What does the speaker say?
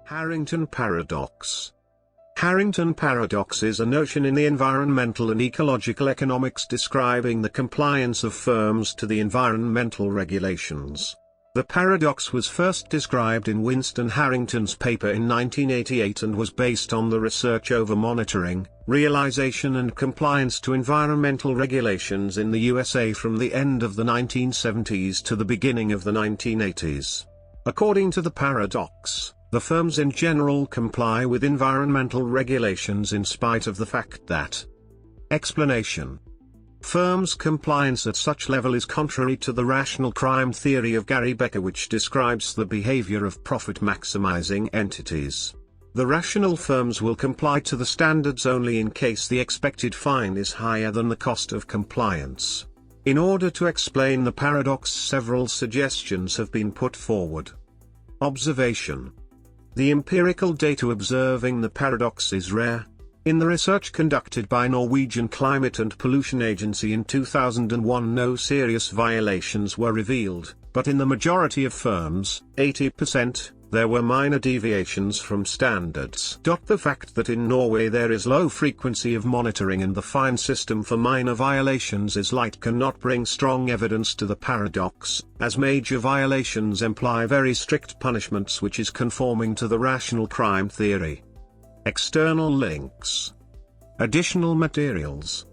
Harrington paradox. Harrington paradox is a notion in the environmental and ecological economics describing the compliance of firms to the environmental regulations. The paradox was first described in Winston Harrington's paper in 1988 and was based on the research over monitoring, realization and compliance to environmental regulations in the USA from the end of the 1970s to the beginning of the 1980s. According to the paradox, the firms in general comply with environmental regulations in spite of the fact that. Explanation. Firms' compliance at such level is contrary to the rational crime theory of Gary Becker, which describes the behavior of profit-maximizing entities. The rational firms will comply to the standards only in case the expected fine is higher than the cost of compliance. In order to explain the paradox, several suggestions have been put forward. Observation. The empirical data observing the paradox is rare. In the research conducted by Norwegian Climate and Pollution Agency in 2001, no serious violations were revealed, but in the majority of firms, 80%, there were minor deviations from standards. The fact that in Norway there is low frequency of monitoring and the fine system for minor violations is light cannot bring strong evidence to the paradox, as major violations imply very strict punishments, which is conforming to the rational crime theory. External links. Additional materials.